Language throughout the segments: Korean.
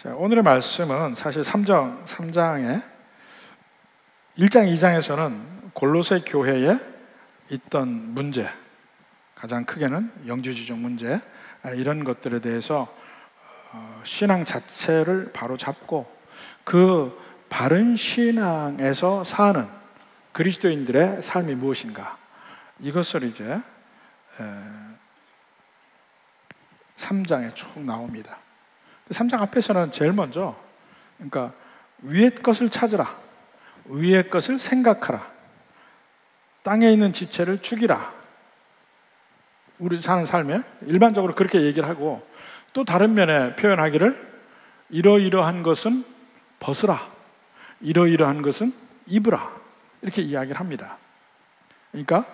자, 오늘의 말씀은 사실 3장의 1장, 2장에서는 골로새 교회에 있던 문제, 가장 크게는 영주주의적 문제, 이런 것들에 대해서 신앙 자체를 바로 잡고 그 바른 신앙에서 사는 그리스도인들의 삶이 무엇인가, 이것을 이제 3장에 쭉 나옵니다. 3장 앞에서는 제일 먼저, 그러니까 위의 것을 찾으라, 위의 것을 생각하라, 땅에 있는 지체를 죽이라, 우리 사는 삶에 일반적으로 그렇게 얘기를 하고, 또 다른 면에 표현하기를 이러이러한 것은 벗으라, 이러이러한 것은 입으라, 이렇게 이야기를 합니다. 그러니까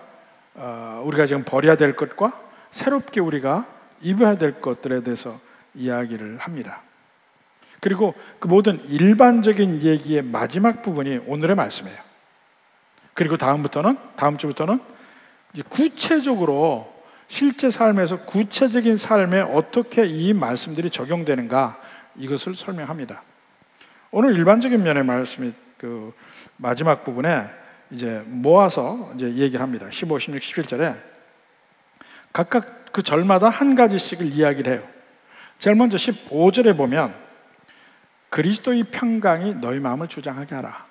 우리가 지금 버려야 될 것과 새롭게 우리가 입어야 될 것들에 대해서 이야기를 합니다. 그리고 그 모든 일반적인 얘기의 마지막 부분이 오늘의 말씀이에요. 그리고 다음 주부터는 이제 구체적으로 실제 삶에서 구체적인 삶에 어떻게 이 말씀들이 적용되는가, 이것을 설명합니다. 오늘 일반적인 면의 말씀이 그 마지막 부분에 이제 모아서 이제 얘기를 합니다. 15, 16, 17절에 각각 그 절마다 한 가지씩을 이야기를 해요. 제일 먼저 15절에 보면 그리스도의 평강이 너희 마음을 주장하게 하라.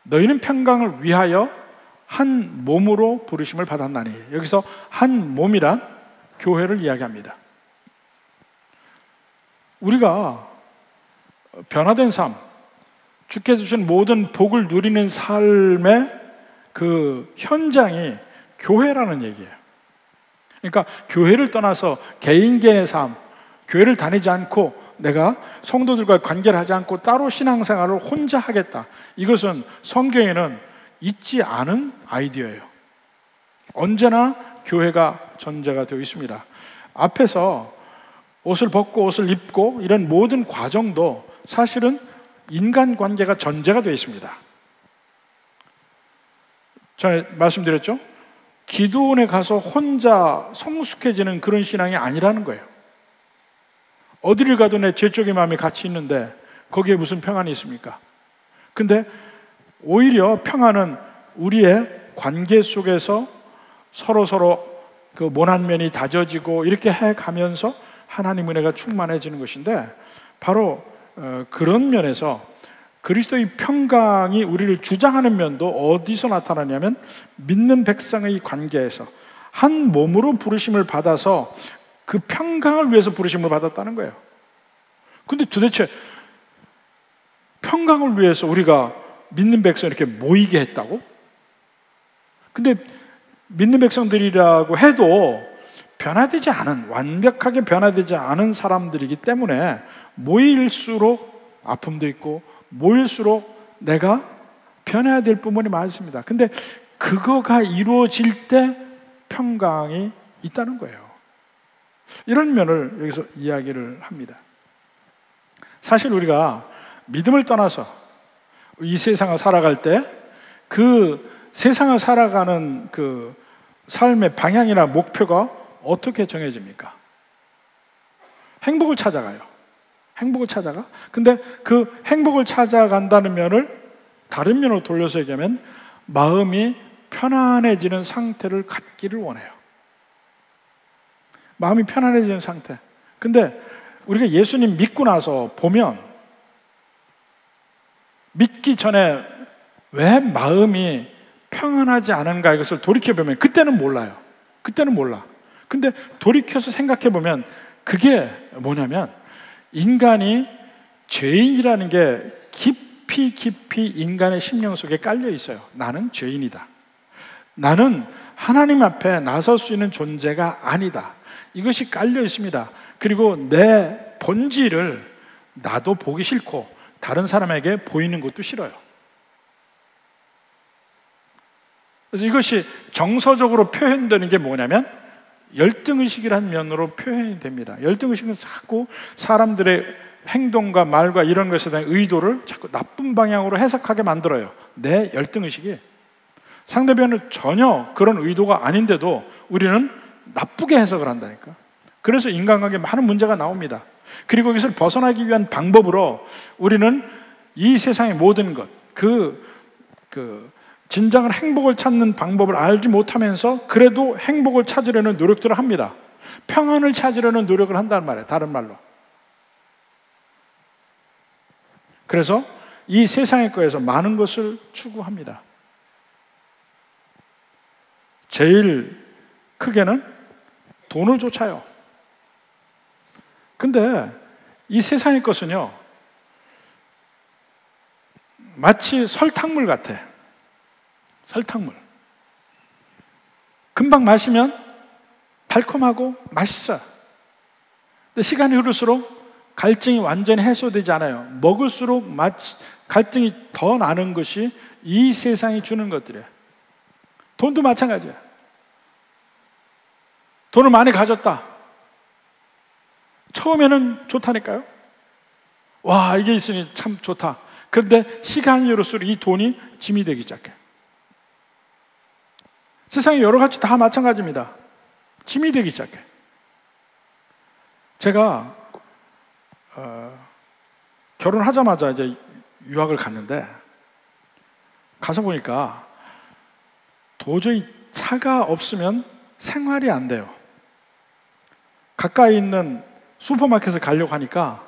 너희는 평강을 위하여 한 몸으로 부르심을 받았나니, 여기서 한 몸이란 교회를 이야기합니다. 우리가 변화된 삶, 주께서 주신 모든 복을 누리는 삶의 그 현장이 교회라는 얘기예요. 그러니까 교회를 떠나서 개인의 삶, 교회를 다니지 않고 내가 성도들과 관계를 하지 않고 따로 신앙생활을 혼자 하겠다, 이것은 성경에는 있지 않은 아이디어예요. 언제나 교회가 전제가 되어 있습니다. 앞에서 옷을 벗고 옷을 입고 이런 모든 과정도 사실은 인간관계가 전제가 되어 있습니다. 전에 말씀드렸죠? 기도원에 가서 혼자 성숙해지는 그런 신앙이 아니라는 거예요. 어디를 가도 내 죄쪽의 마음이 같이 있는데 거기에 무슨 평안이 있습니까? 근데 오히려 평안은 우리의 관계 속에서 서로 그 모난 면이 다져지고 이렇게 해가면서 하나님 은혜가 충만해지는 것인데, 바로 그런 면에서 그리스도의 평강이 우리를 주장하는 면도 어디서 나타나냐면 믿는 백성의 관계에서 한 몸으로 부르심을 받아서 그 평강을 위해서 부르심을 받았다는 거예요. 근데 도대체 평강을 위해서 우리가 믿는 백성을 이렇게 모이게 했다고? 근데 믿는 백성들이라고 해도 변화되지 않은, 완벽하게 변화되지 않은 사람들이기 때문에 모일수록 아픔도 있고 모일수록 내가 변해야 될 부분이 많습니다. 근데 그거가 이루어질 때 평강이 있다는 거예요. 이런 면을 여기서 이야기를 합니다. 사실 우리가 믿음을 떠나서 이 세상을 살아갈 때 그 세상을 살아가는 그 삶의 방향이나 목표가 어떻게 정해집니까? 행복을 찾아가요. 행복을 찾아가? 근데 그 행복을 찾아간다는 면을 다른 면으로 돌려서 얘기하면 마음이 편안해지는 상태를 갖기를 원해요. 마음이 편안해지는 상태. 근데 우리가 예수님 믿고 나서 보면 믿기 전에 왜 마음이 평안하지 않은가, 이것을 돌이켜보면 그때는 몰라요. 그때는 몰라. 근데 돌이켜서 생각해보면 그게 뭐냐면 인간이 죄인이라는 게 깊이 인간의 심령 속에 깔려 있어요. 나는 죄인이다. 나는 하나님 앞에 나설 수 있는 존재가 아니다. 이것이 깔려 있습니다. 그리고 내 본질을 나도 보기 싫고 다른 사람에게 보이는 것도 싫어요. 그래서 이것이 정서적으로 표현되는 게 뭐냐면 열등의식이라는 면으로 표현이 됩니다. 열등의식은 자꾸 사람들의 행동과 말과 이런 것에 대한 의도를 자꾸 나쁜 방향으로 해석하게 만들어요. 내 열등의식이 상대방은 전혀 그런 의도가 아닌데도 우리는 나쁘게 해석을 한다니까. 그래서 인간관계에 많은 문제가 나옵니다. 그리고 여기서 벗어나기 위한 방법으로 우리는 이 세상의 모든 것, 진정한 행복을 찾는 방법을 알지 못하면서 그래도 행복을 찾으려는 노력들을 합니다. 평안을 찾으려는 노력을 한단 말이에요. 다른 말로. 그래서 이 세상의 거에서 많은 것을 추구합니다. 제일 크게는 돈을 쫓아요. 근데 이 세상의 것은요, 마치 설탕물 같아. 설탕물. 금방 마시면 달콤하고 맛있어요. 근데 시간이 흐를수록 갈증이 완전히 해소되지 않아요. 먹을수록 갈증이 더 나는 것이 이 세상이 주는 것들이에요. 돈도 마찬가지예요. 돈을 많이 가졌다. 처음에는 좋다니까요. 와, 이게 있으니 참 좋다. 그런데 시간이 흐를수록 이 돈이 짐이 되기 시작해요. 세상에 여러 가지 다 마찬가지입니다. 짐이 되기 시작해요. 제가 결혼하자마자 이제 유학을 갔는데, 가서 보니까 도저히 차가 없으면 생활이 안 돼요. 가까이 있는 슈퍼마켓을 가려고 하니까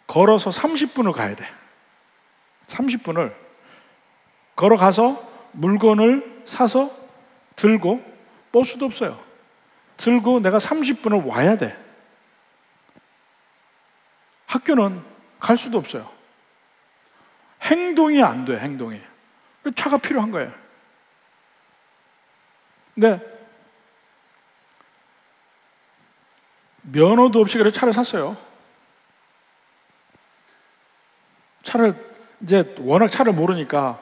걸어서 30분을 가야 돼. 30분을 걸어가서 물건을 사서 들고, 버스도 없어요. 들고 내가 30분을 와야 돼. 학교는 갈 수도 없어요. 행동이 안 돼, 행동이. 차가 필요한 거예요. 근데 면허도 없이 그래서 차를 샀어요. 차를 이제 워낙 차를 모르니까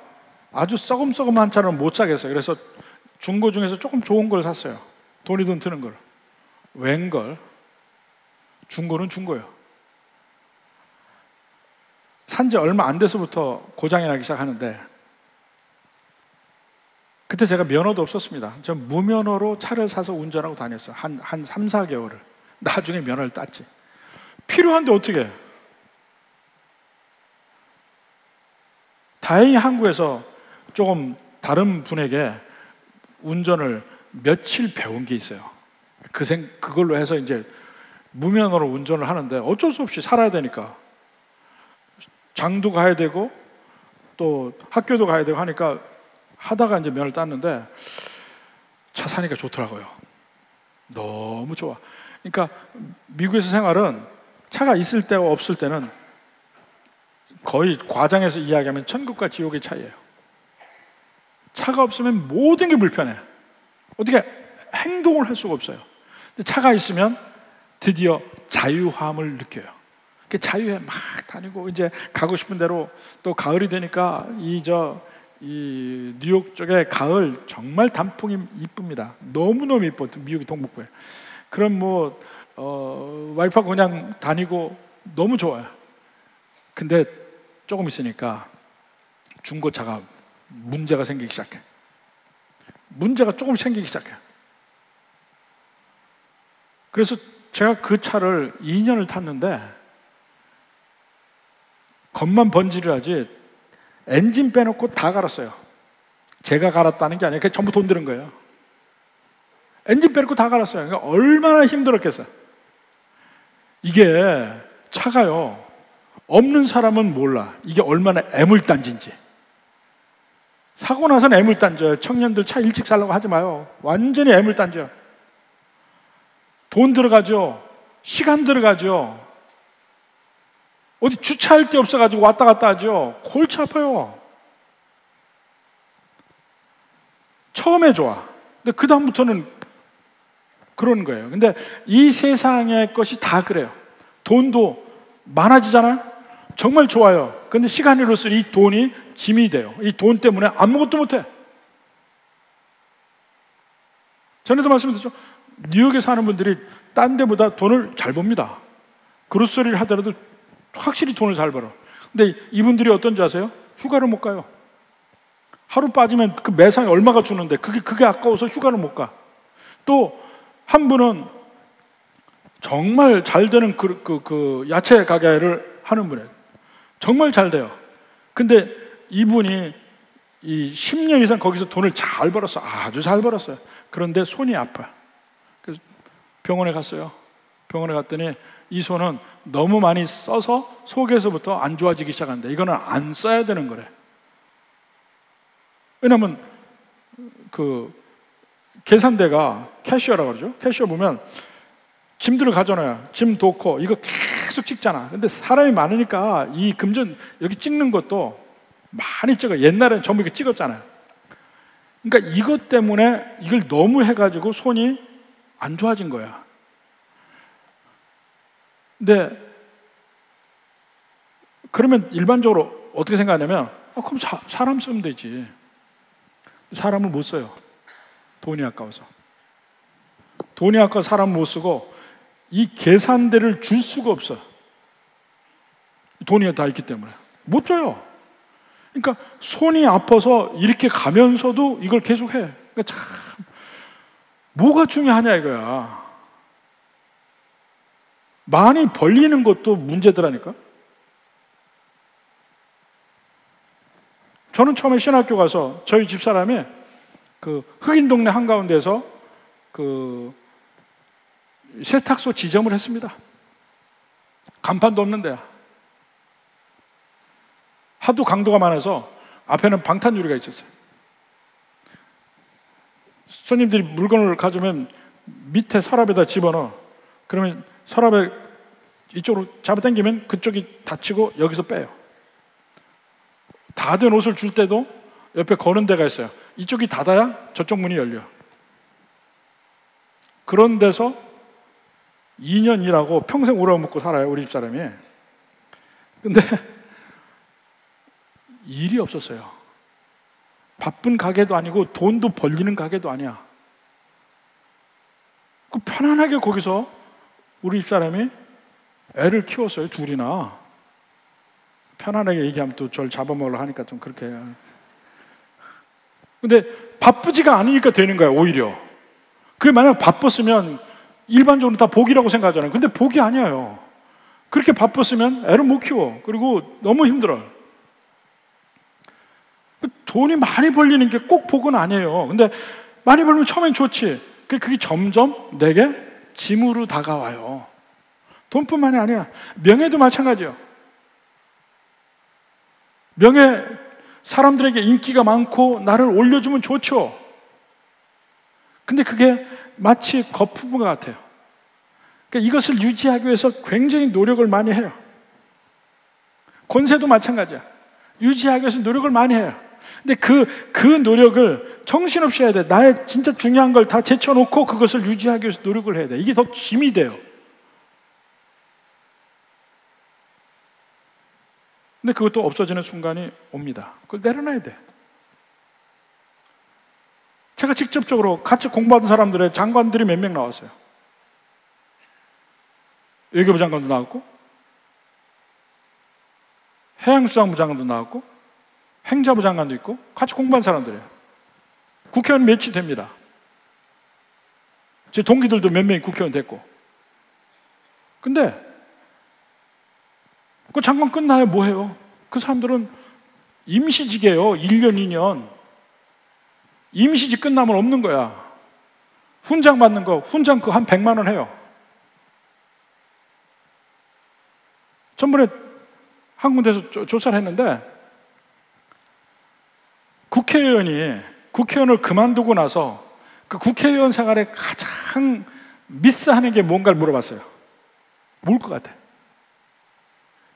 아주 썩음썩음한 차는 못 사겠어요. 그래서 중고 중에서 조금 좋은 걸 샀어요. 돈이 좀 드는 걸. 웬걸? 중고는 중고예요. 산지 얼마 안 돼서부터 고장이 나기 시작하는데, 그때 제가 면허도 없었습니다. 전 무면허로 차를 사서 운전하고 다녔어요. 한 3, 4개월을. 나중에 면허를 땄지. 필요한데 어떻게 해? 다행히 한국에서 조금 다른 분에게 운전을 며칠 배운 게 있어요. 그걸로 해서 이제 무면허로 운전을 하는데 어쩔 수 없이 살아야 되니까. 장도 가야 되고 또 학교도 가야 되고 하니까 하다가 이제 면허를 땄는데 차 사니까 좋더라고요. 너무 좋아. 그러니까 미국에서 생활은 차가 있을 때와 없을 때는 거의 과장해서 이야기하면 천국과 지옥의 차이예요. 차가 없으면 모든 게 불편해. 어떻게 행동을 할 수가 없어요. 근데 차가 있으면 드디어 자유함을 느껴요. 자유에 막 다니고, 이제 가고 싶은 대로. 또 가을이 되니까 이 뉴욕 쪽에 가을 정말 단풍이 이쁩니다. 너무너무 이뻐. 미국의 동북부에. 그럼 와이프하고 그냥 다니고 너무 좋아요. 근데 조금 있으니까 중고차가 문제가 생기기 시작해. 문제가 조금 생기기 시작해. 그래서 제가 그 차를 2년을 탔는데 겉만 번지르하지 엔진 빼놓고 다 갈았어요. 제가 갈았다는 게 아니라 그냥 전부 돈 드는 거예요. 엔진 빼놓고 다 갈았어요. 그러니까 얼마나 힘들었겠어요. 이게 차가요, 없는 사람은 몰라 이게 얼마나 애물단지인지. 사고 나서는 애물단지예요. 청년들 차 일찍 살라고 하지 마요. 완전히 애물단지예요. 돈 들어가죠. 시간 들어가죠. 어디 주차할 데 없어가지고 왔다 갔다 하죠. 골치 아파요. 처음에 좋아. 근데 그 다음부터는 그런 거예요. 근데 이 세상의 것이 다 그래요. 돈도 많아지잖아요. 정말 좋아요. 근데 시간이 흐를수록 이 돈이 짐이 돼요. 이 돈 때문에 아무것도 못해. 전에도 말씀드렸죠. 뉴욕에 사는 분들이 딴 데보다 돈을 잘 법니다. 그로서리를 하더라도 확실히 돈을 잘 벌어. 근데 이분들이 어떤지 아세요? 휴가를 못 가요. 하루 빠지면 그 매상에 얼마가 주는데 그게 아까워서 휴가를 못 가. 또 한 분은 정말 잘 되는 그 야채 가게를 하는 분이에요. 정말 잘 돼요. 근데 이분이 이 10년 이상 거기서 돈을 잘 벌었어. 아주 잘 벌었어요. 그런데 손이 아파요. 그래서 병원에 갔어요. 병원에 갔더니 이 손은 너무 많이 써서 속에서부터 안 좋아지기 시작한다. 이거는 안 써야 되는 거래. 왜냐면 그 계산대가 캐시어라고 그러죠. 캐시어 보면 짐들을 가져놔요. 짐 놓고 이거 계속 찍잖아. 근데 사람이 많으니까 이 금전 여기 찍는 것도 많이 찍어. 옛날에는 전부 이렇게 찍었잖아요. 그러니까 이것 때문에 이걸 너무 해가지고 손이 안 좋아진 거야. 근데 그러면 일반적으로 어떻게 생각하냐면 그럼 사람 쓰면 되지. 사람을 못 써요. 돈이 아까워서. 돈이 아까워 사람 못 쓰고 이 계산대를 줄 수가 없어. 돈이 다 있기 때문에 못 줘요. 그러니까 손이 아파서 이렇게 가면서도 이걸 계속 해. 그러니까 참 뭐가 중요하냐 이거야. 많이 벌리는 것도 문제더라니까. 저는 처음에 신학교 가서 저희 집사람이 그 흑인 동네 한가운데서 그 세탁소 지점을 했습니다. 간판도 없는 데야. 하도 강도가 많아서 앞에는 방탄유리가 있었어요. 손님들이 물건을 가져오면 밑에 서랍에다 집어넣어. 그러면 서랍에 이쪽으로 잡아당기면 그쪽이 닫히고 여기서 빼요. 다 된 옷을 줄 때도 옆에 거는 데가 있어요. 이쪽이 닫아야 저쪽 문이 열려. 그런 데서 2년 일하고 평생 우러먹고 살아요, 우리 집사람이. 근데 일이 없었어요. 바쁜 가게도 아니고 돈도 벌리는 가게도 아니야. 그 편안하게 거기서 우리 집사람이 애를 키웠어요, 둘이나. 편안하게 얘기하면 또 저를 잡아먹으려 하니까 좀 그렇게 해요. 근데 바쁘지가 않으니까 되는 거야, 오히려. 그게 만약 바빴으면 일반적으로 다 복이라고 생각하잖아요. 근데 복이 아니에요. 그렇게 바빴으면 애를 못 키워. 그리고 너무 힘들어요. 돈이 많이 벌리는 게 꼭 복은 아니에요. 근데 많이 벌면 처음엔 좋지. 그게 점점 내게 짐으로 다가와요. 돈뿐만이 아니야. 명예도 마찬가지예요. 명예, 사람들에게 인기가 많고 나를 올려주면 좋죠. 근데 그게 마치 거품과 같아요. 그러니까 이것을 유지하기 위해서 굉장히 노력을 많이 해요. 권세도 마찬가지야. 유지하기 위해서 노력을 많이 해요. 근데 그 노력을 정신없이 해야 돼. 나의 진짜 중요한 걸 다 제쳐놓고 그것을 유지하기 위해서 노력을 해야 돼. 이게 더 짐이 돼요. 근데 그것도 없어지는 순간이 옵니다. 그걸 내려놔야 돼. 제가 직접적으로 같이 공부하던 사람들의 장관들이 몇 명 나왔어요. 외교부 장관도 나왔고, 해양수산부 장관도 나왔고, 행자부 장관도 있고, 같이 공부한 사람들이에요. 국회의원 몇이 됩니다. 제 동기들도 몇 명이 국회의원 됐고. 근데 그 장관 끝나야 뭐 해요? 그 사람들은 임시직이에요. 1년, 2년. 임시직 끝나면 없는 거야. 훈장 받는 거, 훈장 그 한 100만 원 해요. 전번에 한 군데서 조사를 했는데 국회의원을 그만두고 나서 그 국회의원 생활에 가장 미스하는 게 뭔가를 물어봤어요. 뭘 것 같아?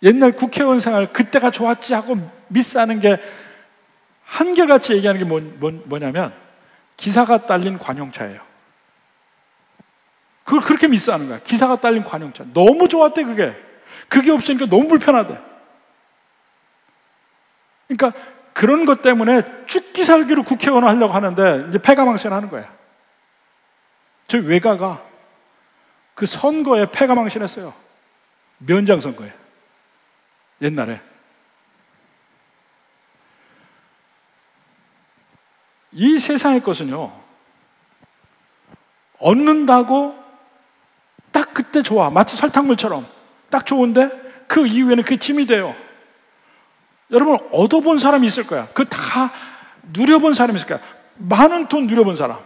옛날 국회의원 생활 그때가 좋았지 하고 미스하는 게 한결같이 얘기하는 게 뭐냐면 기사가 딸린 관용차예요. 그걸 그렇게 미스하는 거야. 기사가 딸린 관용차. 너무 좋았대 그게. 그게 없으니까 너무 불편하대. 그러니까 그런 것 때문에 죽기 살기로 국회의원을 하려고 하는데 이제 패가망신 하는 거야. 저희 외가가 그 선거에 패가망신했어요. 면장 선거에. 옛날에. 이 세상의 것은요, 얻는다고 딱 그때 좋아. 마치 설탕물처럼 딱 좋은데 그 이후에는 그게 짐이 돼요. 여러분, 얻어본 사람이 있을 거야. 그 다 누려본 사람이 있을 거야. 많은 돈 누려본 사람,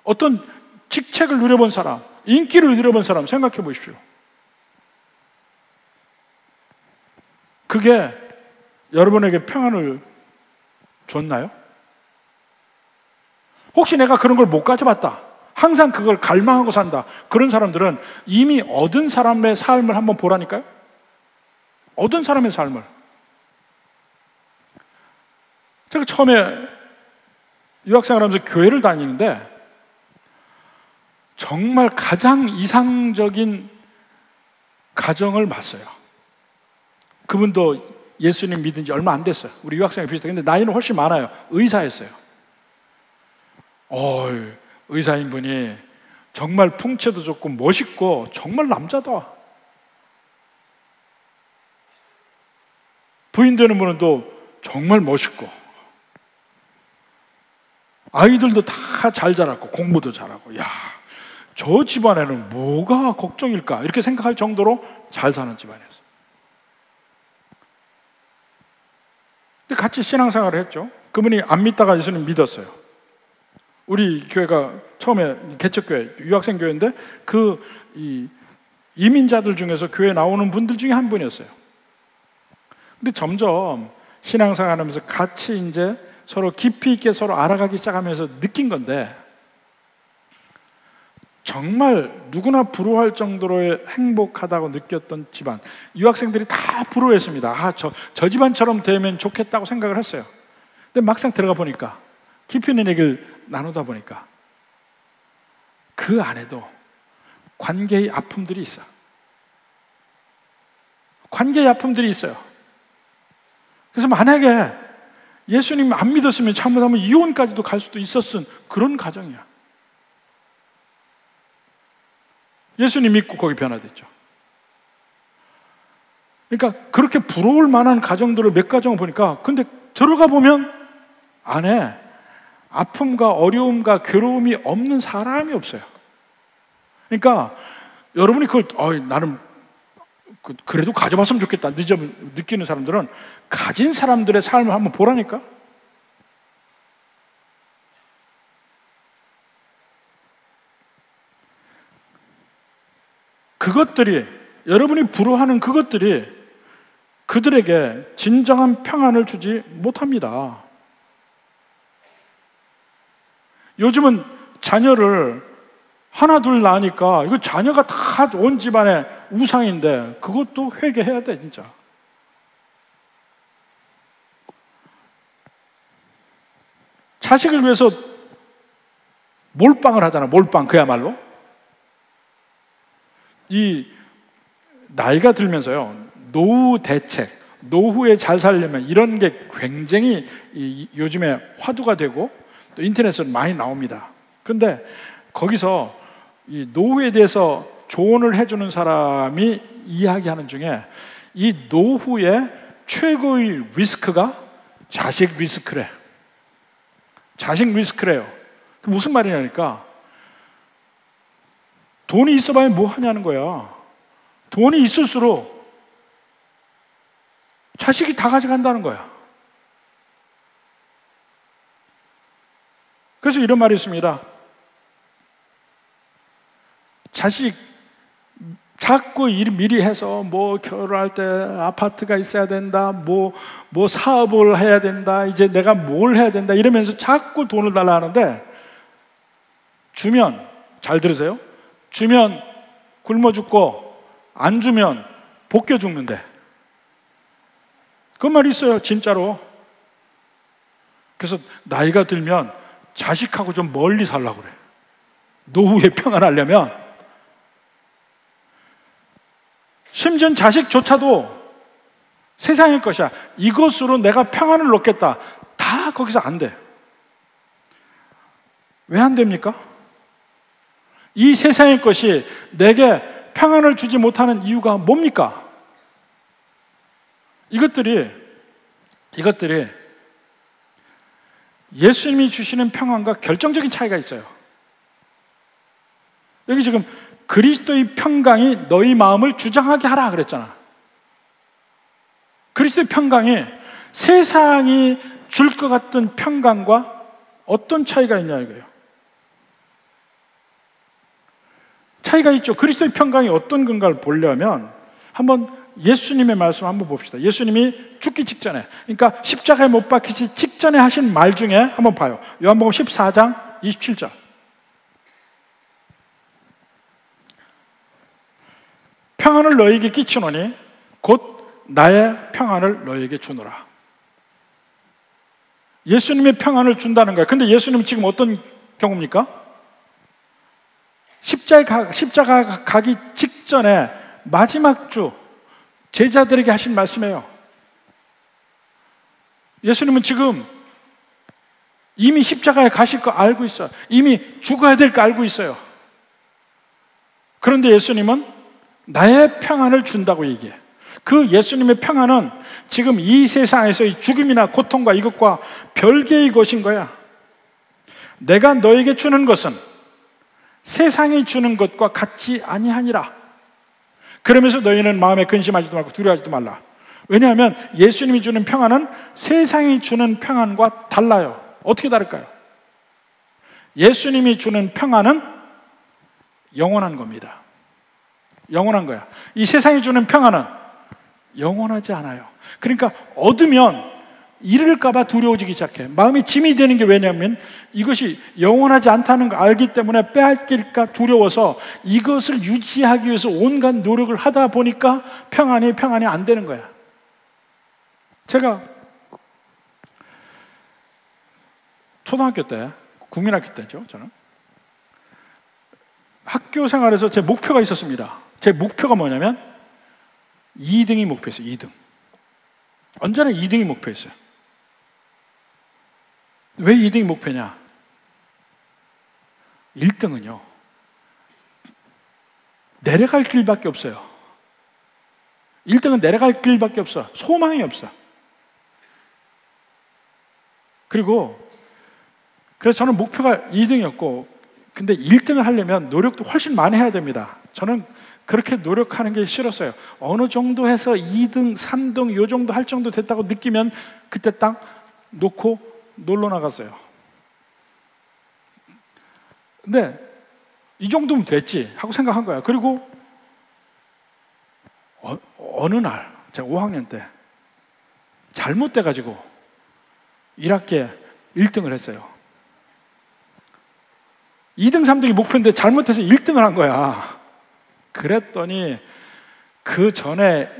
어떤 직책을 누려본 사람, 인기를 누려본 사람 생각해 보십시오. 그게 여러분에게 평안을 줬나요? 혹시 내가 그런 걸 못 가져봤다, 항상 그걸 갈망하고 산다, 그런 사람들은 이미 얻은 사람의 삶을 한번 보라니까요. 얻은 사람의 삶을. 제가 처음에 유학생을 하면서 교회를 다니는데 정말 가장 이상적인 가정을 봤어요. 그분도 예수님 믿은 지 얼마 안 됐어요. 우리 유학생이 비슷해요. 근데 나이는 훨씬 많아요. 의사였어요. 의사인 분이 정말 풍채도 좋고 멋있고 정말 남자다. 부인 되는 분은 또 정말 멋있고, 아이들도 다 잘 자랐고 공부도 잘하고, 야, 저 집안에는 뭐가 걱정일까 이렇게 생각할 정도로 잘 사는 집안이었어요. 근데 같이 신앙생활을 했죠. 그분이 안 믿다가 예수님 믿었어요. 우리 교회가 처음에 개척교회, 유학생 교회인데 이민자들 중에서 교회 나오는 분들 중에 한 분이었어요. 근데 점점 신앙생활하면서 같이 이제 서로 깊이 있게 서로 알아가기 시작하면서 느낀 건데, 정말 누구나 부러워할 정도로 행복하다고 느꼈던 집안, 유학생들이 다 부러워했습니다. 저 집안처럼 되면 좋겠다고 생각을 했어요. 근데 막상 들어가 보니까, 깊이 있는 얘기를 나누다 보니까 그 안에도 관계의 아픔들이 있어요. 관계의 아픔들이 있어요. 그래서 만약에 예수님 안 믿었으면 잘못하면 이혼까지도 갈 수도 있었은 그런 가정이야. 예수님 믿고 거기 변화됐죠. 그러니까 그렇게 부러울 만한 가정들을 몇 가정을 보니까, 근데 들어가 보면 안에 아픔과 어려움과 괴로움이 없는 사람이 없어요. 그러니까 여러분이 그걸 나는 그래도 가져봤으면 좋겠다 느끼는 사람들은 가진 사람들의 삶을 한번 보라니까. 그것들이, 여러분이 부러워하는 그것들이 그들에게 진정한 평안을 주지 못합니다. 요즘은 자녀를 하나 둘 낳으니까 이거 자녀가 다 온 집안의 우상인데 그것도 회개해야 돼, 진짜. 자식을 위해서 몰빵을 하잖아. 몰빵, 그야말로. 이 나이가 들면서요, 노후 대책, 노후에 잘 살려면 이런 게 굉장히 요즘에 화두가 되고 또 인터넷에 많이 나옵니다. 그런데 거기서 이 노후에 대해서 조언을 해주는 사람이 이야기하는 중에 이 노후의 최고의 리스크가 자식 리스크래. 자식 리스크래요. 그 무슨 말이냐니까, 돈이 있어봐야 뭐 하냐는 거야. 돈이 있을수록 자식이 다 가져간다는 거야. 그래서 이런 말이 있습니다. 자식 자꾸 미리 해서 뭐 결혼할 때 아파트가 있어야 된다, 뭐 사업을 해야 된다, 이제 내가 뭘 해야 된다 이러면서 자꾸 돈을 달라 하는데, 주면, 잘 들으세요, 주면 굶어 죽고 안 주면 볶여 죽는데. 그 말이 있어요, 진짜로. 그래서 나이가 들면 자식하고 좀 멀리 살라고 그래. 노후에 평안하려면. 심지어 자식조차도 세상의 것이야, 이것으로 내가 평안을 얻겠다, 다 거기서 안 돼. 왜 안 됩니까? 이 세상의 것이 내게 평안을 주지 못하는 이유가 뭡니까? 이것들이 예수님이 주시는 평안과 결정적인 차이가 있어요. 여기 지금 그리스도의 평강이 너희 마음을 주장하게 하라 그랬잖아. 그리스도의 평강이 세상이 줄 것 같은 평강과 어떤 차이가 있냐 이거예요. 차이가 있죠. 그리스도의 평강이 어떤 건가를 보려면 한번 예수님의 말씀 한번 봅시다. 예수님이 죽기 직전에, 그러니까 십자가에 못 박히시 직전에 하신 말 중에 한번 봐요. 요한복음 14장 27절. 평안을 너희에게 끼치노니 곧 나의 평안을 너희에게 주노라. 예수님의 평안을 준다는 거예요. 근데 예수님은 지금 어떤 경우입니까? 십자가 가기 직전에 마지막 주 제자들에게 하신 말씀이에요. 예수님은 지금 이미 십자가에 가실 거 알고 있어요. 이미 죽어야 될 거 알고 있어요. 그런데 예수님은 나의 평안을 준다고 얘기해. 그 예수님의 평안은 지금 이 세상에서의 죽음이나 고통과 이것과 별개의 것인 거야. 내가 너에게 주는 것은 세상이 주는 것과 같지 아니하니라. 그러면서 너희는 마음에 근심하지도 말고 두려워하지도 말라. 왜냐하면 예수님이 주는 평안은 세상이 주는 평안과 달라요. 어떻게 다를까요? 예수님이 주는 평안은 영원한 겁니다. 영원한 거야. 이 세상이 주는 평안은 영원하지 않아요. 그러니까 얻으면 잃을까봐 두려워지기 시작해. 마음이 짐이 되는 게 왜냐하면 이것이 영원하지 않다는 걸 알기 때문에 빼앗길까 두려워서 이것을 유지하기 위해서 온갖 노력을 하다 보니까 평안이 안 되는 거야. 제가 초등학교 때, 국민학교 때죠, 저는 학교 생활에서 제 목표가 있었습니다. 제 목표가 뭐냐면 2등이 목표였어요. 2등. 언제나 2등이 목표였어요. 왜 2등이 목표냐? 1등은요 내려갈 길밖에 없어요. 1등은 내려갈 길밖에 없어. 소망이 없어. 그래서 저는 목표가 2등이었고, 근데 1등을 하려면 노력도 훨씬 많이 해야 됩니다. 저는 그렇게 노력하는 게 싫었어요. 어느 정도 해서 2등, 3등 요 정도 할 정도 됐다고 느끼면 그때 딱 놓고 놀러 나갔어요. 근데 이 정도면 됐지 하고 생각한 거야. 그리고 어느 날 제가 5학년 때 잘못돼가지고 1학기에 1등을 했어요. 2등, 3등이 목표인데 잘못해서 1등을 한 거야. 그랬더니 그 전에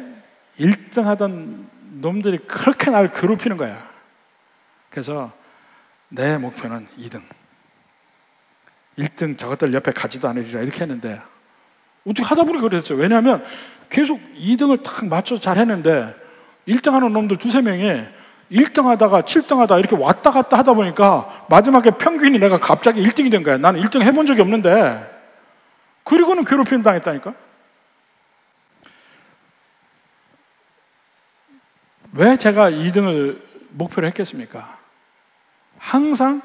1등 하던 놈들이 그렇게 날 괴롭히는 거야. 그래서 내 목표는 2등. 1등 저것들 옆에 가지도 않으리라 이렇게 했는데 어떻게 하다 보니 그랬어요. 왜냐하면 계속 2등을 딱 맞춰서 잘 했는데 1등 하는 놈들 두세 명이 1등 하다가 7등 하다가 이렇게 왔다 갔다 하다 보니까 마지막에 평균이 내가 갑자기 1등이 된 거야. 나는 1등 해본 적이 없는데. 그리고는 괴롭힘 당했다니까. 왜 제가 2등을 목표로 했겠습니까? 항상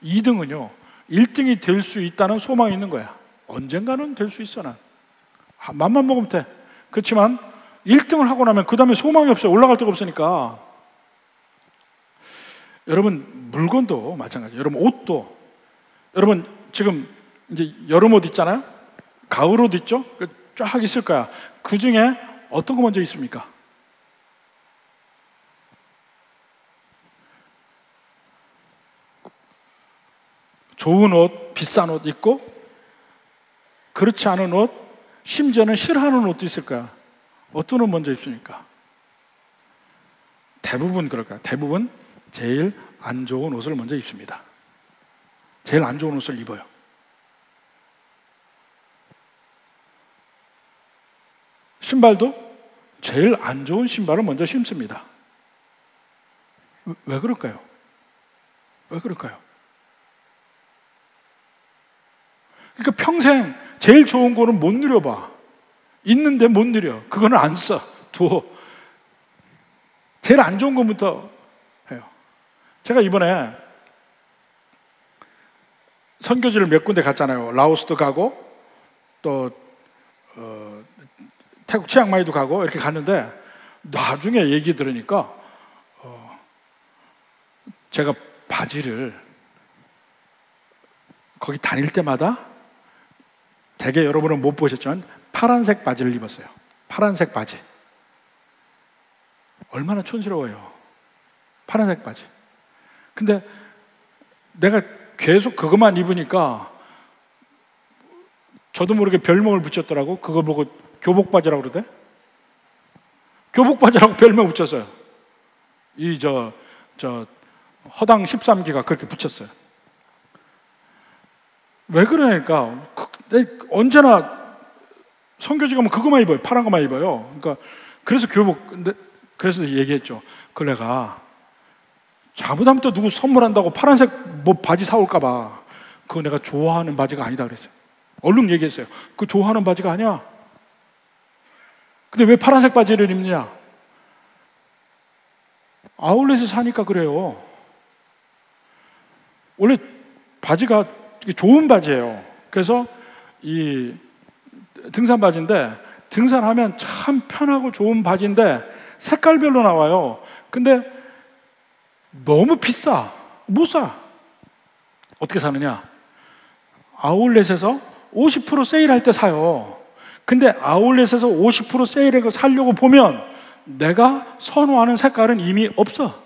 2등은요 1등이 될 수 있다는 소망이 있는 거야. 언젠가는 될 수 있어. 난 맘만 먹으면 돼. 그렇지만 1등을 하고 나면 그 다음에 소망이 없어요. 올라갈 데가 없으니까. 여러분 물건도 마찬가지예요. 여러분 옷도, 여러분 지금 이제 여름 옷 있잖아요. 가을 옷 있죠? 쫙 있을 거야. 그 중에 어떤 거 먼저 있습니까? 좋은 옷, 비싼 옷 있고 그렇지 않은 옷, 심지어는 싫어하는 옷도 있을 거야. 어떤 옷 먼저 입습니까? 대부분 그럴까요? 대부분 제일 안 좋은 옷을 먼저 입습니다. 제일 안 좋은 옷을 입어요. 신발도 제일 안 좋은 신발을 먼저 신습니다. 왜 그럴까요? 왜 그럴까요? 그러니까 평생 제일 좋은 거는 못 누려봐. 있는데 못 누려. 그거는 안 써. 두어. 제일 안 좋은 것부터 해요. 제가 이번에 선교지를 몇 군데 갔잖아요. 라오스도 가고 또 태국 치앙마이도 가고 이렇게 갔는데 나중에 얘기 들으니까 제가 바지를 거기 다닐 때마다 대개 여러분은 못 보셨지만 파란색 바지를 입었어요. 파란색 바지. 얼마나 촌스러워요. 파란색 바지. 근데 내가 계속 그것만 입으니까 저도 모르게 별명을 붙였더라고. 그거 보고 교복바지라고 그러대. 교복바지라고 별명 붙였어요. 허당 13기가 그렇게 붙였어요. 왜 그러니까 언제나 선교지 가면 그거만 입어요. 파란 거만 입어요. 그러니까 그래서 근데 그래서 얘기했죠. 그 내가 잘못하면 누구 선물한다고 파란색 뭐 바지 사올까봐 그거 내가 좋아하는 바지가 아니다 그랬어요. 얼른 얘기했어요. 그거 좋아하는 바지가 아니야. 근데 왜 파란색 바지를 입느냐? 아울렛에 사니까 그래요. 원래 바지가 좋은 바지예요. 그래서 이 등산 바지인데 등산하면 참 편하고 좋은 바지인데 색깔별로 나와요. 근데 너무 비싸. 못 사. 어떻게 사느냐? 아울렛에서 50% 세일할 때 사요. 근데 아울렛에서 50% 세일해 사려고 보면 내가 선호하는 색깔은 이미 없어.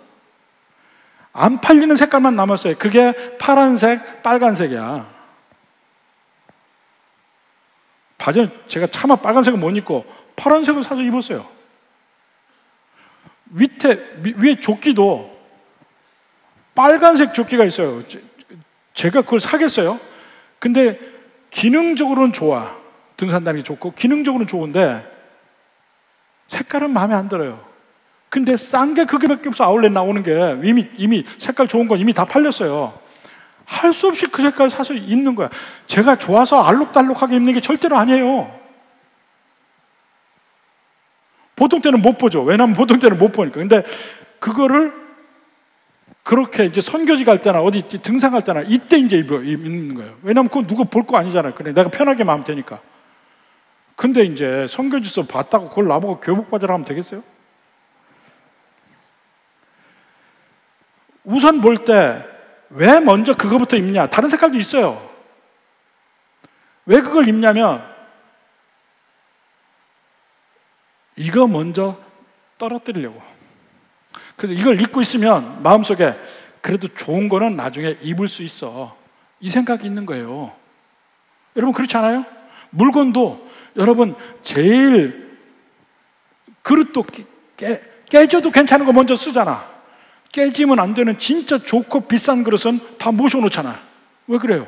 안 팔리는 색깔만 남았어요. 그게 파란색, 빨간색이야. 바지는 제가 차마 빨간색은 못 입고 파란색을 사서 입었어요. 위에 조끼도 빨간색 조끼가 있어요. 제가 그걸 사겠어요? 근데 기능적으로는 좋아. 등산 다니기 좋고 기능적으로는 좋은데 색깔은 마음에 안 들어요. 근데 싼 게 그게밖에 없어. 아울렛 나오는 게 이미 색깔 좋은 건 이미 다 팔렸어요. 할 수 없이 그 색깔 사서 입는 거야. 제가 좋아서 알록달록하게 입는 게 절대로 아니에요. 보통 때는 못 보죠. 왜냐하면 보통 때는 못 보니까. 근데 그거를 그렇게 이제 선교지 갈 때나 어디 등산 갈 때나 이때 이제 입는 거예요. 왜냐하면 그건 누가 볼 거 아니잖아요. 그래 내가 편하게 마음 되니까. 근데 이제 선교지에서 봤다고 그걸 나보고 교복바지를 하면 되겠어요? 우선 볼 때 왜 먼저 그거부터 입냐? 다른 색깔도 있어요. 왜 그걸 입냐면 이거 먼저 떨어뜨리려고. 그래서 이걸 입고 있으면 마음속에 그래도 좋은 거는 나중에 입을 수 있어. 이 생각이 있는 거예요. 여러분 그렇지 않아요? 물건도 여러분 제일 그릇도 깨져도 괜찮은 거 먼저 쓰잖아. 깨지면 안 되는 진짜 좋고 비싼 그릇은 다 모셔놓잖아. 왜 그래요?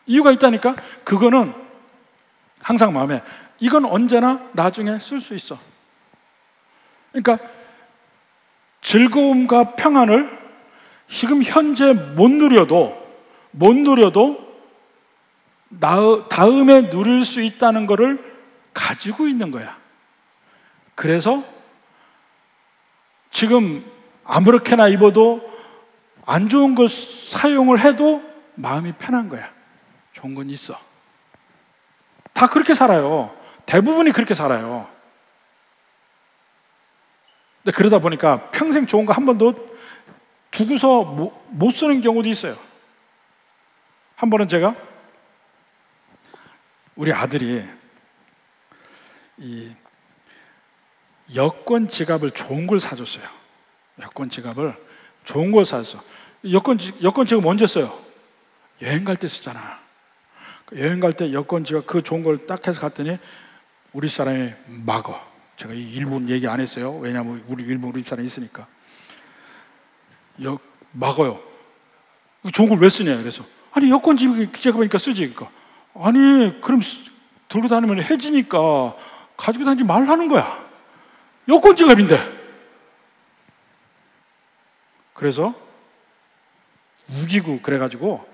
이유가 있다니까. 그거는 항상 마음에 이건 언제나 나중에 쓸 수 있어. 그러니까 즐거움과 평안을 지금 현재 못 누려도 다음에 누릴 수 있다는 것을 가지고 있는 거야. 그래서 지금 아무렇게나 입어도 안 좋은 걸 사용을 해도 마음이 편한 거야. 좋은 건 있어. 다 그렇게 살아요. 대부분이 그렇게 살아요. 근데 그러다 보니까 평생 좋은 거 한 번도 두고서 못 쓰는 경우도 있어요. 한 번은 제가 우리 아들이 이 여권 지갑을 좋은 걸 사줬어요. 여권 지갑을 좋은 걸 사줬어. 여권 지갑 언제 써요? 여행 갈 때 쓰잖아. 여행 갈 때 여권 지갑 그 좋은 걸 딱 해서 갔더니 우리 사람이 막어. 제가 이 일본 얘기 안 했어요. 왜냐하면 우리 사람이 있으니까. 막어요. 좋은 걸 왜 쓰냐? 그래서 아니 여권 지갑이니까 쓰지. 그러니까 아니 그럼 들고 다니면 해지니까 가지고 다니지 말라는 거야. 여권 지갑인데. 그래서 우기고 그래가지고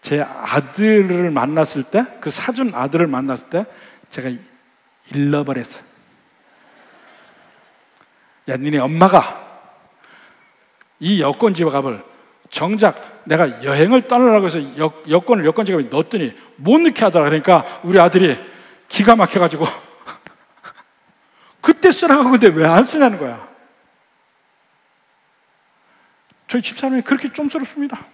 제 아들을 만났을 때, 그 사준 아들을 만났을 때 제가 잃어버렸어. 야, 니네 엄마가 이 여권 지갑을 정작 내가 여행을 떠나려고 해서 여권지갑에 넣었더니 못 넣게 하더라. 그러니까 우리 아들이 기가 막혀가지고 그때 쓰라고 근데 왜 안 쓰냐는 거야. 저희 집사람이 그렇게 쫌스럽습니다.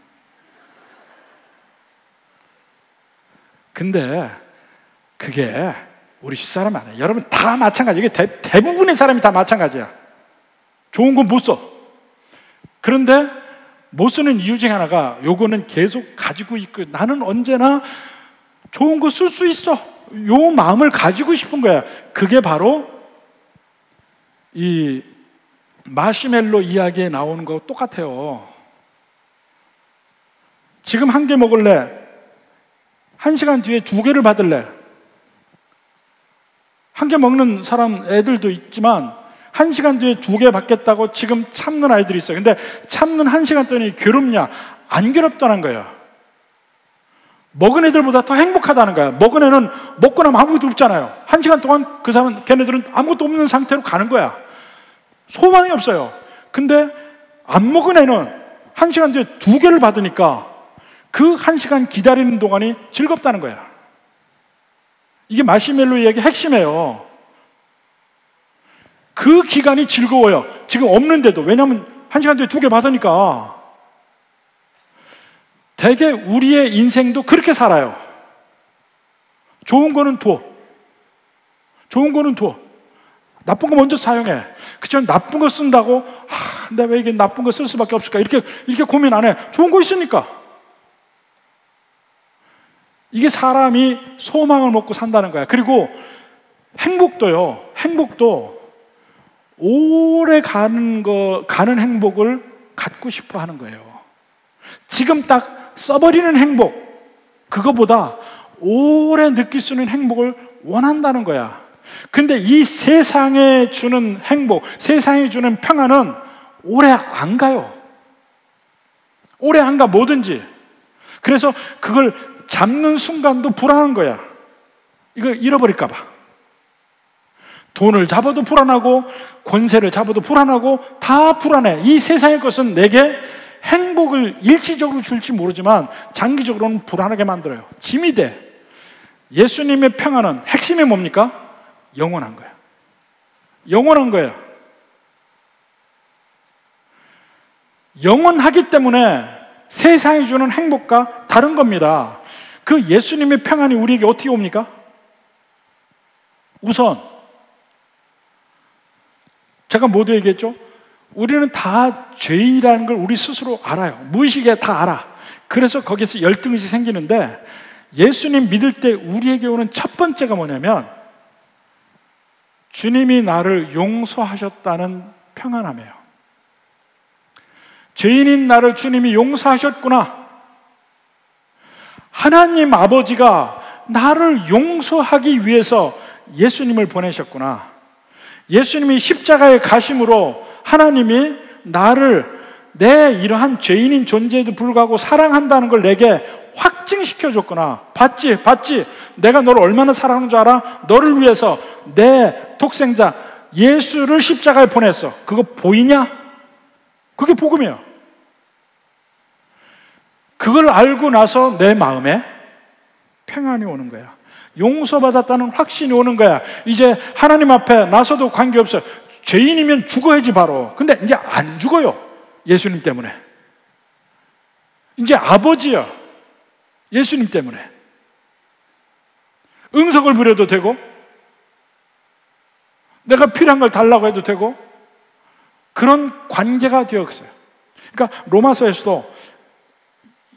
근데 그게 우리 집사람 아니에요. 여러분 다 마찬가지예요. 이게 대부분의 사람이 다 마찬가지야. 좋은 건 못 써. 그런데 못 쓰는 이유 중에 하나가 요거는 계속 가지고 있고 나는 언제나 좋은 거 쓸 수 있어. 요 마음을 가지고 싶은 거야. 그게 바로 이 마시멜로 이야기에 나오는 거 똑같아요. 지금 한 개 먹을래? 1시간 뒤에 2개를 받을래? 한 개 먹는 사람 애들도 있지만 1시간 뒤에 2개 받겠다고 지금 참는 아이들이 있어요. 근데 참는 1시간 동안이 괴롭냐? 안 괴롭다는 거예요. 먹은 애들보다 더 행복하다는 거야. 먹은 애는 먹고 나면 아무것도 없잖아요. 1시간 동안 그 사람, 걔네들은 아무것도 없는 상태로 가는 거야. 소망이 없어요. 근데 안 먹은 애는 1시간 뒤에 2개를 받으니까 그 1시간 기다리는 동안이 즐겁다는 거야. 이게 마시멜로 이야기의 핵심이에요. 그 기간이 즐거워요. 지금 없는데도. 왜냐하면 1시간 뒤에 2개 받으니까. 대개 우리의 인생도 그렇게 살아요. 좋은 거는 둬. 좋은 거는 둬. 나쁜 거 먼저 사용해. 그치만 나쁜 거 쓴다고 내가 왜 이게 나쁜 거 쓸 수밖에 없을까? 이렇게 고민 안 해. 좋은 거 있으니까. 이게 사람이 소망을 먹고 산다는 거야. 그리고 행복도요. 행복도 오래 가는 행복을 갖고 싶어 하는 거예요. 지금 딱 써버리는 행복, 그거보다 오래 느낄 수 있는 행복을 원한다는 거야. 근데 이 세상에 주는 행복, 세상에 주는 평안은 오래 안 가요. 오래 안 가, 뭐든지. 그래서 그걸 잡는 순간도 불안한 거야. 이걸 잃어버릴까 봐. 돈을 잡아도 불안하고 권세를 잡아도 불안하고 다 불안해. 이 세상의 것은 내게 행복을 일시적으로 줄지 모르지만 장기적으로는 불안하게 만들어요. 짐이 돼. 예수님의 평안은 핵심이 뭡니까? 영원한 거야. 영원한 거예요. 영원하기 때문에 세상이 주는 행복과 다른 겁니다. 그 예수님의 평안이 우리에게 어떻게 옵니까? 우선 제가 모두 얘기했죠? 우리는 다 죄인이라는 걸 우리 스스로 알아요. 무의식에 다 알아. 그래서 거기서 열등의식이 생기는데 예수님 믿을 때 우리에게 오는 첫 번째가 뭐냐면 주님이 나를 용서하셨다는 평안함이에요. 죄인인 나를 주님이 용서하셨구나. 하나님 아버지가 나를 용서하기 위해서 예수님을 보내셨구나. 예수님이 십자가에 가심으로 하나님이 나를 내 이러한 죄인인 존재에도 불구하고 사랑한다는 걸 내게 확증시켜줬구나. 봤지? 내가 너를 얼마나 사랑하는 줄 알아? 너를 위해서 내 독생자 예수를 십자가에 보냈어. 그거 보이냐? 그게 복음이에요. 그걸 알고 나서 내 마음에 평안이 오는 거야. 용서받았다는 확신이 오는 거야. 이제 하나님 앞에 나서도 관계없어요. 죄인이면 죽어야지 바로. 근데 이제 안 죽어요. 예수님 때문에. 이제 아버지야. 예수님 때문에. 응석을 부려도 되고 내가 필요한 걸 달라고 해도 되고 그런 관계가 되었어요. 그러니까 로마서에서도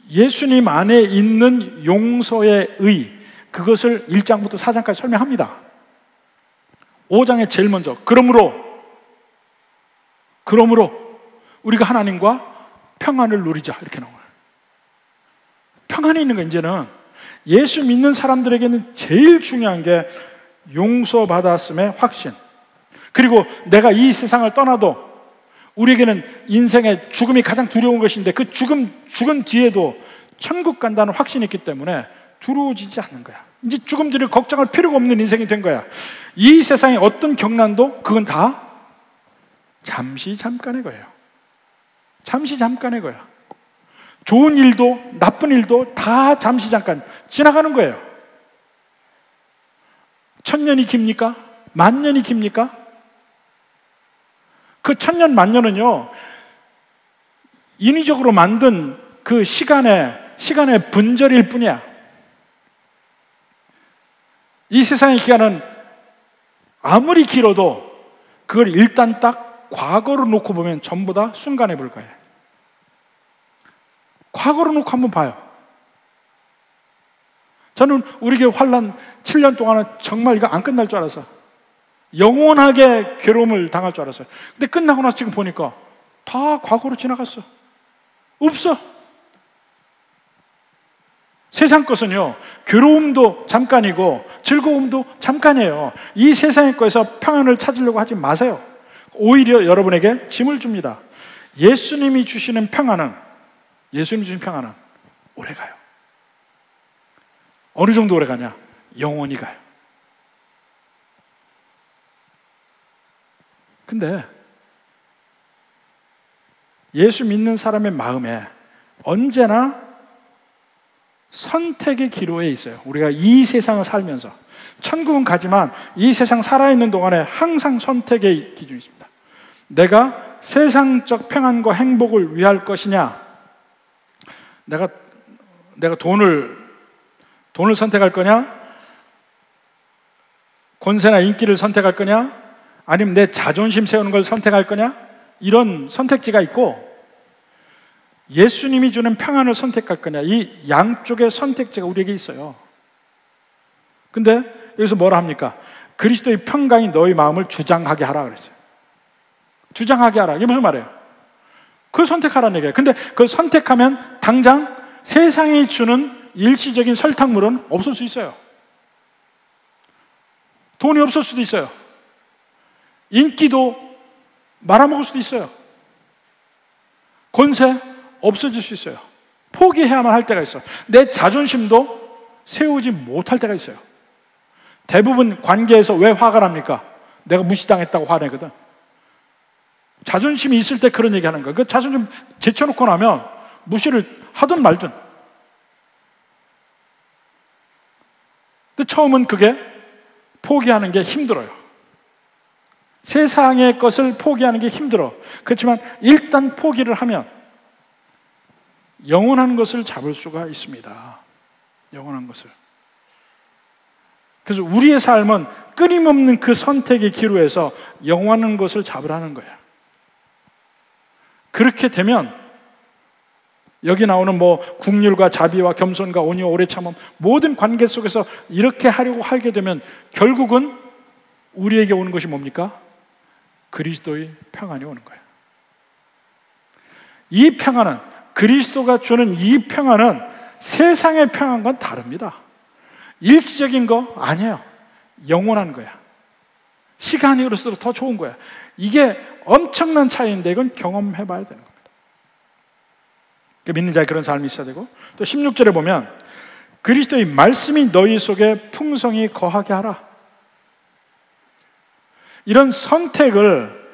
예수님 안에 있는 용서의 의, 그것을 1장부터 4장까지 설명합니다. 5장에 제일 먼저 그러므로 우리가 하나님과 평안을 누리자 이렇게 나와요. 평안이 있는 거. 이제는 예수 믿는 사람들에게는 제일 중요한 게 용서받았음의 확신. 그리고 내가 이 세상을 떠나도 우리에게는 인생의 죽음이 가장 두려운 것인데 그 죽은 뒤에도 천국 간다는 확신이 있기 때문에 두려워지지 않는 거야. 이제 죽음 뒤를 걱정할 필요가 없는 인생이 된 거야. 이 세상의 어떤 경난도 그건 다 잠시 잠깐의 거예요. 잠시 잠깐의 거야. 좋은 일도 나쁜 일도 다 잠시 잠깐 지나가는 거예요. 1000년이 깁니까? 만년이 깁니까? 그 1000년 만년은요, 인위적으로 만든 그 시간의 분절일 뿐이야. 이 세상의 기간은 아무리 길어도 그걸 일단 딱 과거로 놓고 보면 전부 다 순간에 불과해. 과거로 놓고 한번 봐요. 저는 우리 교회 환란 7년 동안은 정말 이거 안 끝날 줄 알았어. 영원하게 괴로움을 당할 줄 알았어요. 근데 끝나고 나서 지금 보니까 다 과거로 지나갔어. 없어. 세상 것은요, 괴로움도 잠깐이고 즐거움도 잠깐이에요. 이 세상의 것에서 평안을 찾으려고 하지 마세요. 오히려 여러분에게 짐을 줍니다. 예수님이 주시는 평안은 오래 가요. 어느 정도 오래 가냐? 영원히 가요. 근데 예수 믿는 사람의 마음에 언제나 선택의 기로에 있어요. 우리가 이 세상을 살면서 천국은 가지만 이 세상 살아있는 동안에 항상 선택의 기준이 있습니다. 내가 세상적 평안과 행복을 위할 것이냐, 내가 돈을 선택할 거냐, 권세나 인기를 선택할 거냐, 아니면 내 자존심 세우는 걸 선택할 거냐, 이런 선택지가 있고, 예수님이 주는 평안을 선택할 거냐, 이 양쪽의 선택지가 우리에게 있어요. 근데 여기서 뭐라 합니까? 그리스도의 평강이 너희 마음을 주장하게 하라 그랬어요. 주장하게 하라. 이게 무슨 말이에요? 그걸 선택하라는 얘기예요. 근데 그걸 선택하면 당장 세상이 주는 일시적인 설탕물은 없을 수 있어요. 돈이 없을 수도 있어요. 인기도 말아먹을 수도 있어요. 권세 없어질 수 있어요. 포기해야만 할 때가 있어요. 내 자존심도 세우지 못할 때가 있어요. 대부분 관계에서 왜 화가 납니까? 내가 무시당했다고 화내거든. 자존심이 있을 때 그런 얘기 하는 거예요. 그 자존심 제쳐놓고 나면 무시를 하든 말든. 근데 처음은 그게 포기하는 게 힘들어요. 세상의 것을 포기하는 게 힘들어. 그렇지만 일단 포기를 하면 영원한 것을 잡을 수가 있습니다. 영원한 것을. 그래서 우리의 삶은 끊임없는 그 선택의 기로에서 영원한 것을 잡으라는 거예요. 그렇게 되면 여기 나오는 국률과 자비와 겸손과 온유와 오래 참음, 모든 관계 속에서 이렇게 하려고 하게 되면 결국은 우리에게 오는 것이 뭡니까? 그리스도의 평안이 오는 거예요. 이 평안은, 그리스도가 주는 이 평안은 세상의 평안과는 다릅니다. 일시적인 거 아니에요. 영원한 거야. 시간이 흐를수록 더 좋은 거야. 이게 엄청난 차이인데 이건 경험해 봐야 되는 겁니다. 믿는 자의 그런 삶이 있어야 되고, 또 16절에 보면 그리스도의 말씀이 너희 속에 풍성히 거하게 하라. 이런 선택을,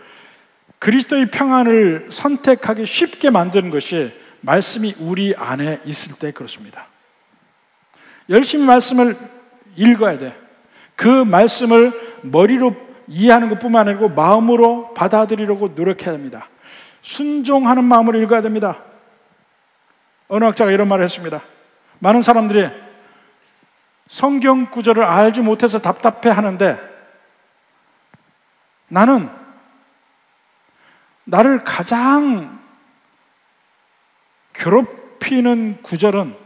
그리스도의 평안을 선택하기 쉽게 만드는 것이 말씀이 우리 안에 있을 때 그렇습니다. 열심히 말씀을 읽어야 돼. 그 말씀을 머리로 이해하는 것뿐만 아니고 마음으로 받아들이려고 노력해야 됩니다. 순종하는 마음으로 읽어야 됩니다. 어느 학자가 이런 말을 했습니다. 많은 사람들이 성경 구절을 알지 못해서 답답해 하는데, 나는 나를 가장 괴롭히는 구절은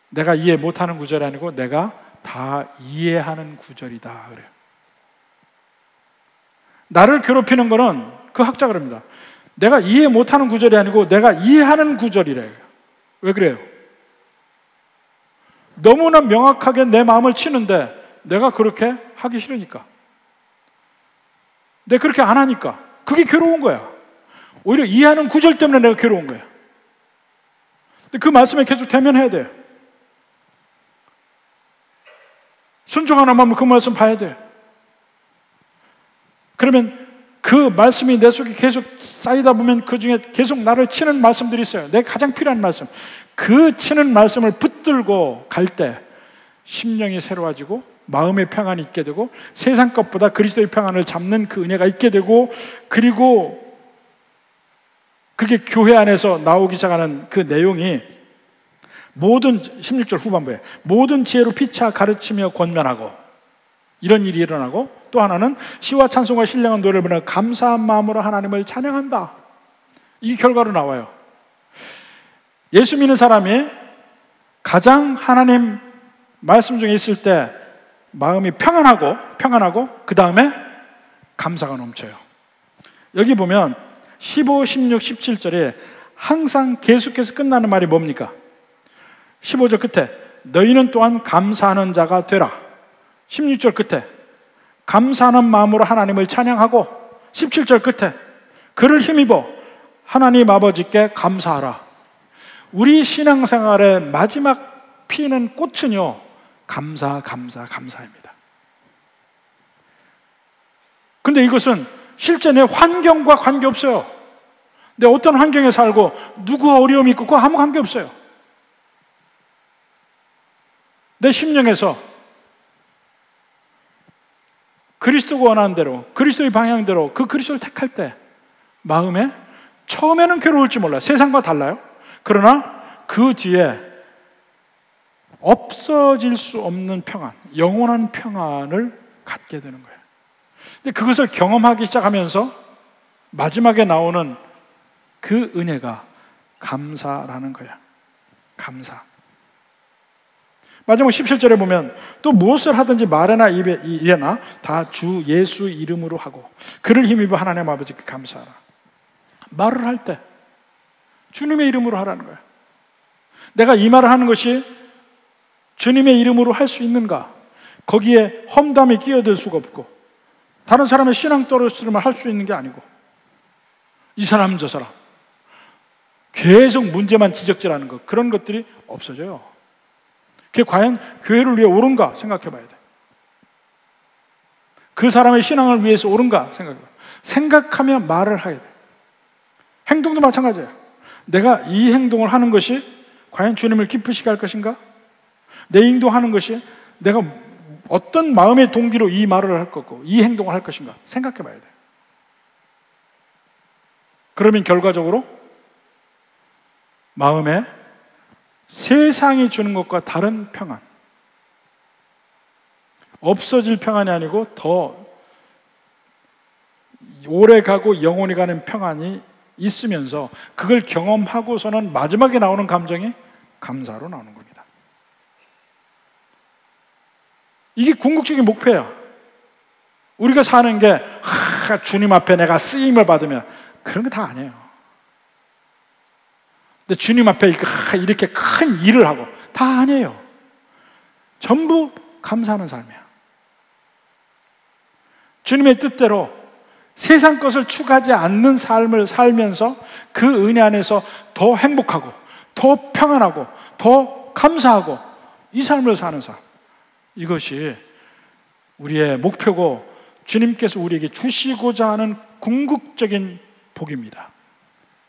내가 이해 못하는 구절이 아니고 내가 다 이해하는 구절이다 그래요. 나를 괴롭히는 거는, 그 학자가 그럽니다, 내가 이해 못하는 구절이 아니고 내가 이해하는 구절이래요. 왜 그래요? 너무나 명확하게 내 마음을 치는데 내가 그렇게 하기 싫으니까, 내가 그렇게 안 하니까 그게 괴로운 거야. 오히려 이해하는 구절 때문에 내가 괴로운 거야. 근데 그 말씀에 계속 대면해야 돼요. 순종하는 마음으로 그 말씀 봐야 돼. 그러면 그 말씀이 내 속에 계속 쌓이다 보면 그 중에 계속 나를 치는 말씀들이 있어요. 내 가장 필요한 말씀. 그 치는 말씀을 붙들고 갈 때 심령이 새로워지고 마음의 평안이 있게 되고 세상 것보다 그리스도의 평안을 잡는 그 은혜가 있게 되고, 그리고 그게 교회 안에서 나오기 시작하는 그 내용이 모든 16절 후반부에 모든 지혜로 피차 가르치며 권면하고, 이런 일이 일어나고, 또 하나는 시와 찬송과 신령한 노래를 부르며 감사한 마음으로 하나님을 찬양한다. 이 결과로 나와요. 예수 믿는 사람이 가장 하나님 말씀 중에 있을 때 마음이 평안하고 그 다음에 감사가 넘쳐요. 여기 보면 15, 16, 17절에 항상 계속해서 끝나는 말이 뭡니까? 15절 끝에 너희는 또한 감사하는 자가 되라. 16절 끝에 감사하는 마음으로 하나님을 찬양하고, 17절 끝에 그를 힘입어 하나님 아버지께 감사하라. 우리 신앙생활의 마지막 피는 꽃은요, 감사입니다. 근데 이것은 실제 내 환경과 관계없어요. 내 어떤 환경에 살고 누구와 어려움이 있고 그거 아무 관계없어요. 내 심령에서 그리스도가 원하는 대로, 그리스도의 방향대로 그 그리스도를 택할 때 마음에 처음에는 괴로울지 몰라요. 세상과 달라요. 그러나 그 뒤에 없어질 수 없는 평안, 영원한 평안을 갖게 되는 거예요. 근데 그것을 경험하기 시작하면서 마지막에 나오는 그 은혜가 감사라는 거야. 감사. 마지막 17절에 보면 또 무엇을 하든지 말에나 입에 이래나 다 주 예수 이름으로 하고 그를 힘입어 하나님 아버지께 감사하라. 말을 할 때 주님의 이름으로 하라는 거야. 내가 이 말을 하는 것이 주님의 이름으로 할 수 있는가? 거기에 험담이 끼어들 수가 없고 다른 사람의 신앙 떨어뜨리면 할 수 있는 게 아니고, 이 사람 저 사람 계속 문제만 지적질하는 것, 그런 것들이 없어져요. 그게 과연 교회를 위해 옳은가 생각해 봐야 돼. 그 사람의 신앙을 위해서 옳은가 생각해 봐요. 생각하며 말을 해야 돼. 행동도 마찬가지예요. 내가 이 행동을 하는 것이 과연 주님을 기쁘시게 할 것인가? 내 행동하는 것이 내가 어떤 마음의 동기로 이 말을 할 거고 이 행동을 할 것인가 생각해 봐야 돼. 그러면 결과적으로 마음에 세상이 주는 것과 다른 평안, 없어질 평안이 아니고 더 오래 가고 영원히 가는 평안이 있으면서 그걸 경험하고서는 마지막에 나오는 감정이 감사로 나오는 겁니다. 이게 궁극적인 목표예요. 우리가 사는 게 주님 앞에 내가 쓰임을 받으면 그런 거 다 아니에요. 근데 주님 앞에 이렇게 큰 일을 하고 다 아니에요. 전부 감사하는 삶이야. 주님의 뜻대로 세상 것을 추구하지 않는 삶을 살면서 그 은혜 안에서 더 행복하고 더 평안하고 더 감사하고 이 삶을 사는 삶, 이것이 우리의 목표고 주님께서 우리에게 주시고자 하는 궁극적인 복입니다.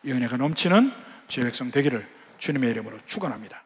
이 은혜가 넘치는 주의 백성 되기를 주님의 이름으로 축원합니다.